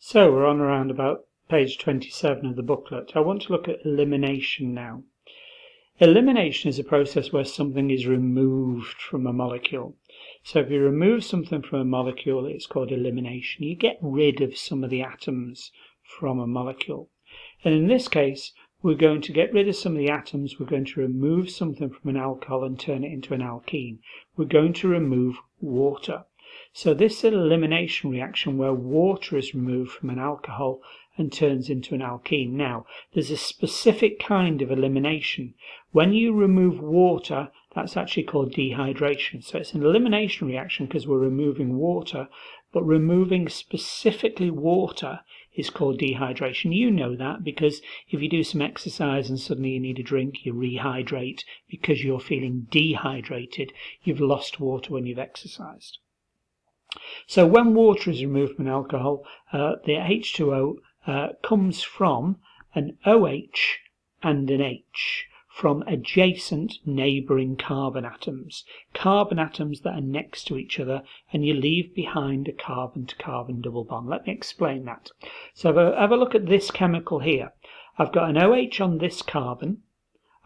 So we're on around about page 27 of the booklet. I want to look at elimination now. Elimination is a process where something is removed from a molecule. So if you remove something from a molecule, it's called elimination. You get rid of some of the atoms from a molecule. And in this case, we're going to get rid of some of the atoms. We're going to remove something from an alcohol and turn it into an alkene. We're going to remove water. So this is an elimination reaction where water is removed from an alcohol and turns into an alkene. Now, there's a specific kind of elimination. When you remove water, that's actually called dehydration. So it's an elimination reaction because we're removing water, but removing specifically water is called dehydration. You know that because if you do some exercise and suddenly you need a drink, you rehydrate because you're feeling dehydrated. You've lost water when you've exercised. So when water is removed from an alcohol, the H2O comes from an OH and an H from adjacent neighbouring carbon atoms that are next to each other, and you leave behind a carbon-to-carbon double bond. Let me explain that. So if I have a look at this chemical here, I've got an OH on this carbon,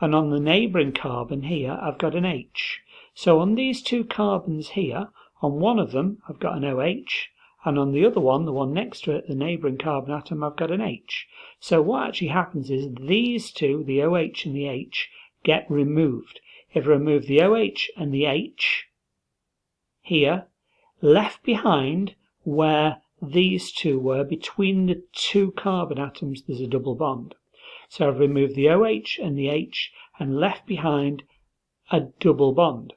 and on the neighbouring carbon here, I've got an H. So on these two carbons here, on one of them, I've got an OH, and on the other one, the one next to it, the neighbouring carbon atom, I've got an H. So what actually happens is these two, the OH and the H, get removed. If I remove the OH and the H here, left behind where these two were, between the two carbon atoms, there's a double bond. So I've removed the OH and the H and left behind a double bond.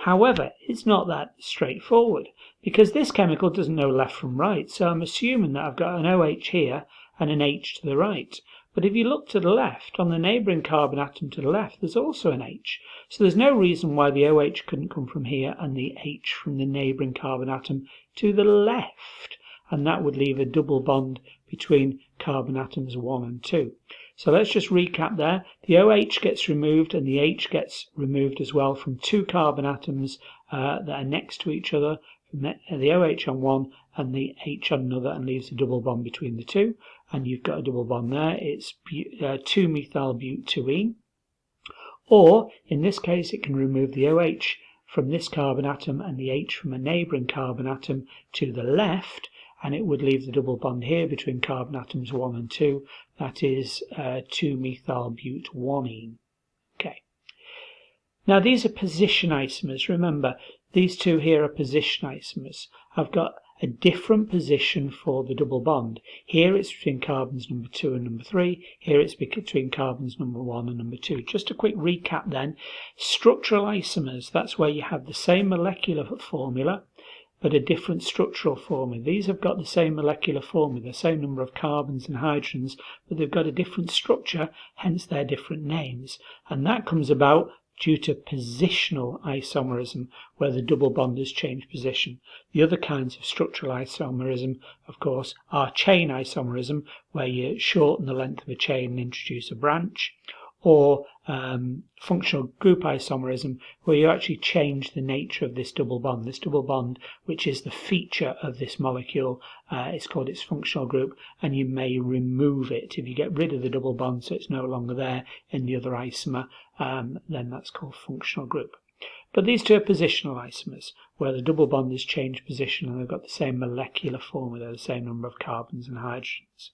However, it's not that straightforward because this chemical doesn't know left from right, so I'm assuming that I've got an OH here and an H to the right. But if you look to the left, on the neighbouring carbon atom to the left, there's also an H. So there's no reason why the OH couldn't come from here and the H from the neighbouring carbon atom to the left, and that would leave a double bond between carbon atoms 1 and 2. So let's just recap there. The OH gets removed and the H gets removed as well from two carbon atoms that are next to each other, from the OH on one and the H on another, and leaves a double bond between the two. And you've got a double bond there. It's 2-methyl-butene. Or, in this case, it can remove the OH from this carbon atom and the H from a neighbouring carbon atom to the left, and it would leave the double bond here between carbon atoms 1 and 2. That is 2-methyl-butene. Okay. Now these are position isomers. Remember, these two here are position isomers. I've got a different position for the double bond. Here it's between carbons number 2 and number 3. Here it's between carbons number 1 and number 2. Just a quick recap then. Structural isomers, that's where you have the same molecular formula but a different structural formula. These have got the same molecular formula, the same number of carbons and hydrogens, but they've got a different structure, hence their different names. And that comes about due to positional isomerism, where the double bond has changed position. The other kinds of structural isomerism, of course, are chain isomerism, where you shorten the length of a chain and introduce a branch, or functional group isomerism, where you actually change the nature of this double bond. This double bond, which is the feature of this molecule, is called its functional group, and you may remove it. If you get rid of the double bond so it's no longer there in the other isomer, then that's called functional group. But these two are positional isomers, where the double bond has changed position and they've got the same molecular formula, the same number of carbons and hydrogens.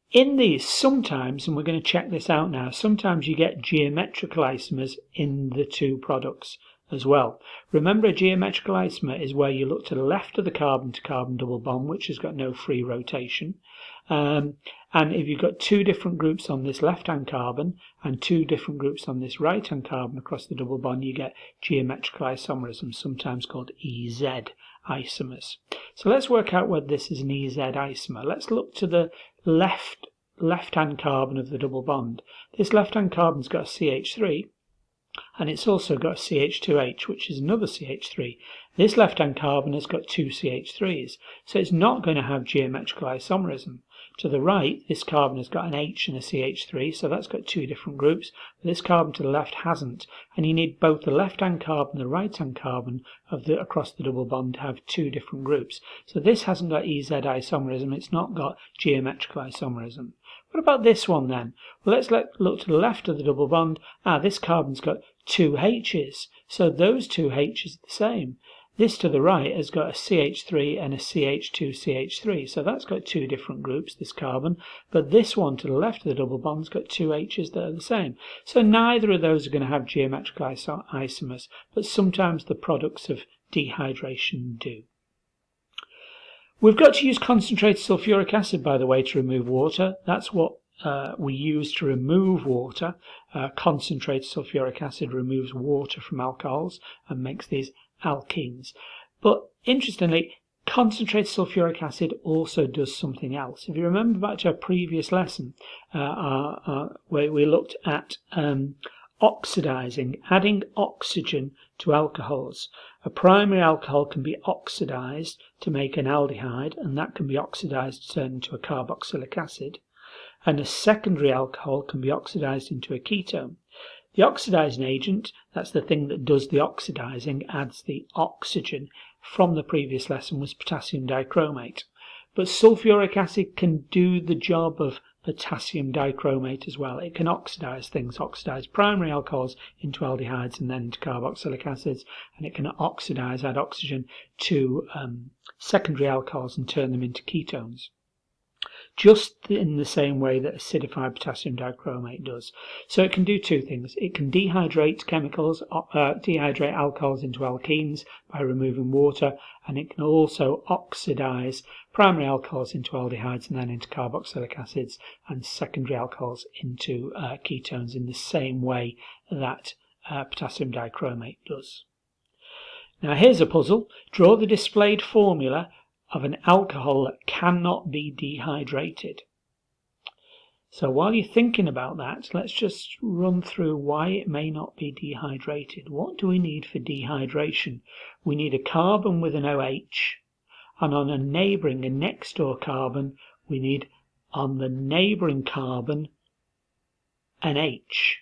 In these, sometimes, and we're going to check this out now, sometimes you get geometrical isomers in the two products as well. Remember, a geometrical isomer is where you look to the left of the carbon-to-carbon double bond, which has got no free rotation. And if you've got two different groups on this left-hand carbon and two different groups on this right-hand carbon across the double bond, you get geometrical isomerism, sometimes called EZ isomers. So let's work out whether this is an EZ isomer. Let's look to the left-hand carbon of the double bond. This left-hand carbon's got a CH3, and it's also got CH2H, which is another CH3. This left-hand carbon has got two CH3s, so it's not going to have geometrical isomerism. To the right, this carbon has got an H and a CH3, so that's got two different groups. But this carbon to the left hasn't, and you need both the left-hand carbon and the right-hand carbon across the double bond to have two different groups. So this hasn't got EZ isomerism, it's not got geometrical isomerism. What about this one then? Well, let's look to the left of the double bond. This carbon's got two H's, so those two H's are the same. This to the right has got a CH3 and a CH2CH3, so that's got two different groups, this carbon, but this one to the left of the double bond's got two H's that are the same. So neither of those are going to have geometrical isomers, but sometimes the products of dehydration do. We've got to use concentrated sulfuric acid, by the way, to remove water. That's what we use to remove water. Concentrated sulfuric acid removes water from alcohols and makes these alkenes. But interestingly, concentrated sulfuric acid also does something else. If you remember back to our previous lesson, where we looked at oxidizing, adding oxygen to alcohols. A primary alcohol can be oxidized to make an aldehyde, and that can be oxidized to turn into a carboxylic acid. And a secondary alcohol can be oxidized into a ketone. The oxidizing agent, that's the thing that does the oxidizing, adds the oxygen. From the previous lesson was potassium dichromate. But sulfuric acid can do the job of potassium dichromate as well. It can oxidize things, oxidize primary alcohols into aldehydes and then into carboxylic acids, and it can oxidize, add oxygen to secondary alcohols and turn them into ketones. Just in the same way that acidified potassium dichromate does. So it can do two things. It can dehydrate dehydrate alcohols into alkenes by removing water, and it can also oxidize primary alcohols into aldehydes and then into carboxylic acids, and secondary alcohols into ketones in the same way that potassium dichromate does. Now here's a puzzle. Draw the displayed formula of an alcohol that cannot be dehydrated. So while you're thinking about that, let's just run through why it may not be dehydrated. What do we need for dehydration? We need a carbon with an OH, and on a neighbouring, a next door carbon, we need on the neighbouring carbon an H.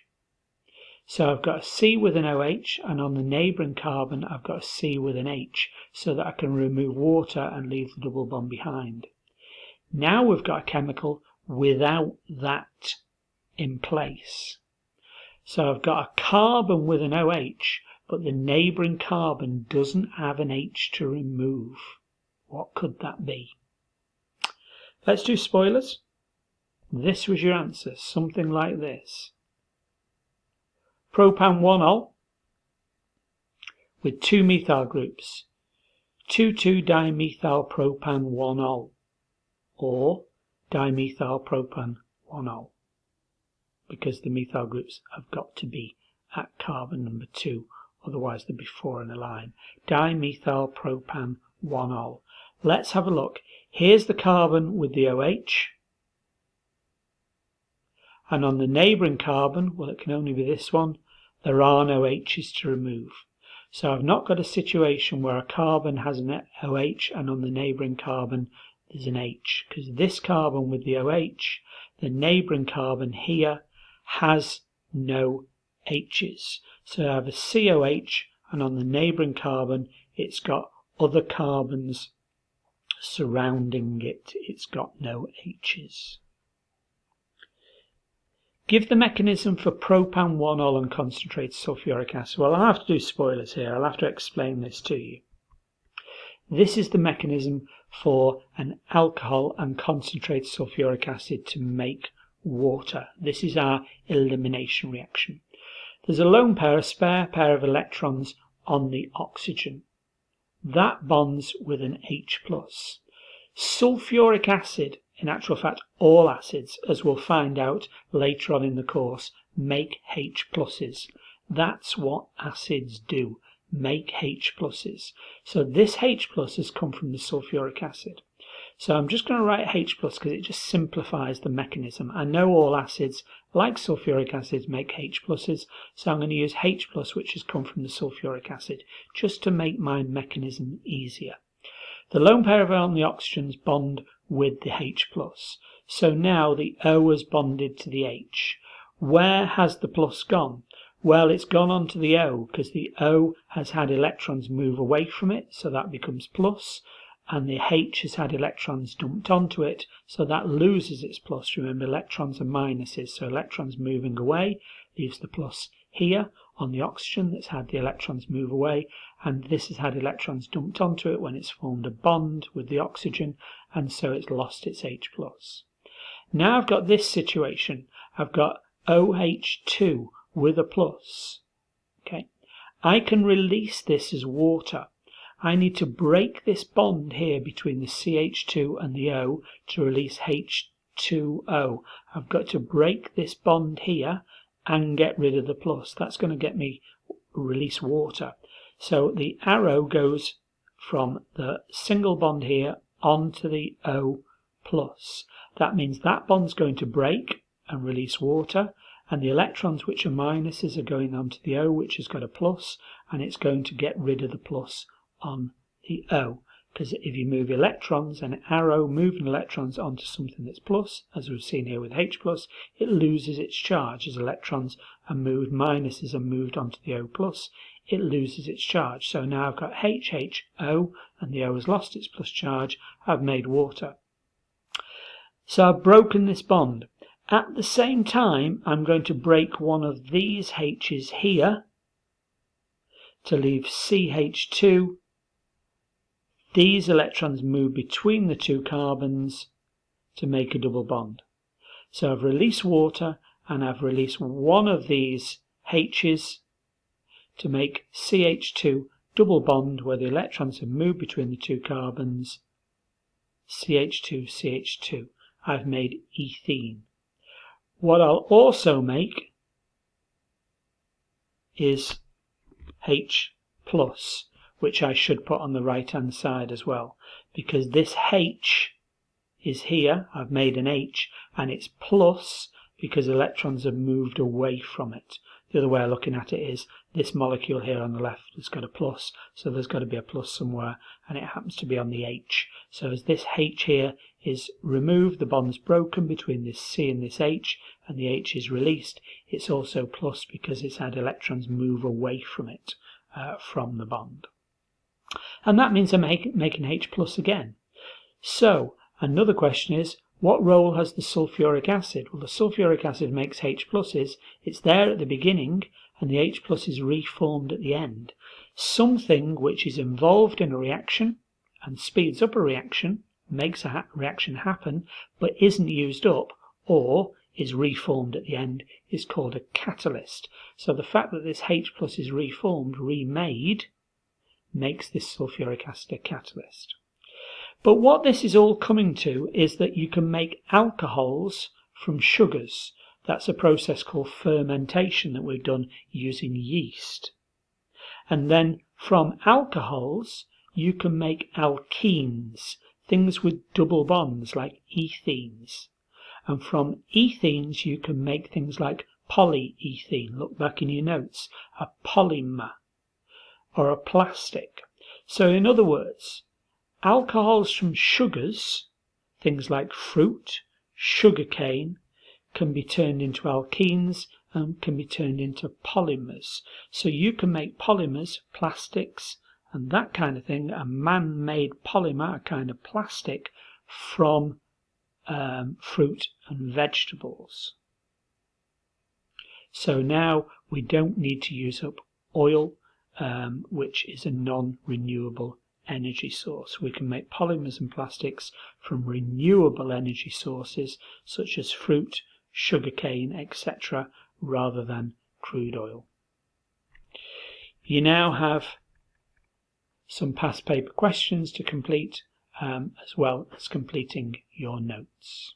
So I've got a C with an OH, and on the neighbouring carbon I've got a C with an H, so that I can remove water and leave the double bond behind. Now we've got a chemical without that in place. So I've got a carbon with an OH, but the neighbouring carbon doesn't have an H to remove. What could that be? Let's do spoilers. This was your answer, something like this. Propan-1-ol with two methyl groups, 2,2-dimethyl-propan-1-ol, or dimethyl-propan-1-ol, because the methyl groups have got to be at carbon number 2, otherwise they'd be 4 in a line. Dimethyl-propan-1-ol. Let's have a look. Here's the carbon with the OH, and on the neighbouring carbon, well, it can only be this one, there are no H's to remove. So I've not got a situation where a carbon has an OH and on the neighbouring carbon there's an H, because this carbon with the OH, the neighbouring carbon here, has no H's. So I have a COH, and on the neighbouring carbon it's got other carbons surrounding it. It's got no H's. Give the mechanism for propan-1-ol and concentrated sulfuric acid. Well, I'll have to do spoilers here. I'll have to explain this to you. This is the mechanism for an alcohol and concentrated sulfuric acid to make water. This is our elimination reaction. There's a lone pair, a spare pair of electrons on the oxygen. That bonds with an H+. Sulfuric acid, in actual fact all acids, as we'll find out later on in the course, make H+. That's what acids do, make H+. So this H+ has come from the sulfuric acid. So I'm just going to write H plus because it just simplifies the mechanism. I know all acids, like sulfuric acids, make H pluses, so I'm going to use H plus, which has come from the sulfuric acid, just to make my mechanism easier. The lone pair of on the oxygens bond with the H plus. So now the O has bonded to the H. Where has the plus gone? Well, it's gone on to the O because the O has had electrons move away from it, so that becomes plus, and the H has had electrons dumped onto it, so that loses its plus. Remember, electrons are minuses, so electrons moving away leaves the plus here on the oxygen that's had the electrons move away, and this has had electrons dumped onto it when it's formed a bond with the oxygen, and so it's lost its H plus. Now I've got this situation. I've got OH2 with a plus. Okay, I can release this as water. I need to break this bond here between the CH2 and the O to release H2O. I've got to break this bond here and get rid of the plus. That's going to get me release water. So the arrow goes from the single bond here onto the O plus. That means that bond's going to break and release water, and the electrons, which are minuses, are going onto the O, which has got a plus, and it's going to get rid of the plus on the O, because if you move electrons, an arrow moving electrons onto something that's plus, as we've seen here with H plus, it loses its charge. As electrons are moved, minuses are moved onto the O plus, it loses its charge. So now I've got HHO, and the O has lost its plus charge. I've made water. So I've broken this bond. At the same time, I'm going to break one of these H's here to leave CH2. These electrons move between the two carbons to make a double bond. So I've released water, and I've released one of these H's to make CH2 double bond where the electrons have moved between the two carbons. CH2, CH2. I've made ethene. What I'll also make is H plus, which I should put on the right hand side as well, because this H is here. I've made an H, and it's plus because electrons have moved away from it. The other way of looking at it is this molecule here on the left has got a plus, so there's got to be a plus somewhere, and it happens to be on the H. So as this H here is removed, the bond's broken between this C and this H, and the H is released, it's also plus because it's had electrons move away from it, from the bond. And that means I'm making H plus again. So another question is, what role has the sulfuric acid? Well, the sulfuric acid makes H pluses. It's there at the beginning, and the H plus is reformed at the end. Something which is involved in a reaction and speeds up a reaction, makes a reaction happen, but isn't used up or is reformed at the end, is called a catalyst. So the fact that this H plus is reformed, remade, makes this sulfuric acid a catalyst. But what this is all coming to is that you can make alcohols from sugars. That's a process called fermentation that we've done using yeast. And then from alcohols, you can make alkenes, things with double bonds like ethenes. And from ethenes, you can make things like polyethene. Look back in your notes, a polymer or a plastic. So in other words, alcohols from sugars, things like fruit, sugarcane, can be turned into alkenes and can be turned into polymers. So you can make polymers, plastics, and that kind of thing, a man-made polymer, a kind of plastic, from fruit and vegetables. So now we don't need to use up oil, which is a non-renewable energy source. We can make polymers and plastics from renewable energy sources such as fruit, sugarcane, etc., rather than crude oil. You now have some past paper questions to complete, as well as completing your notes.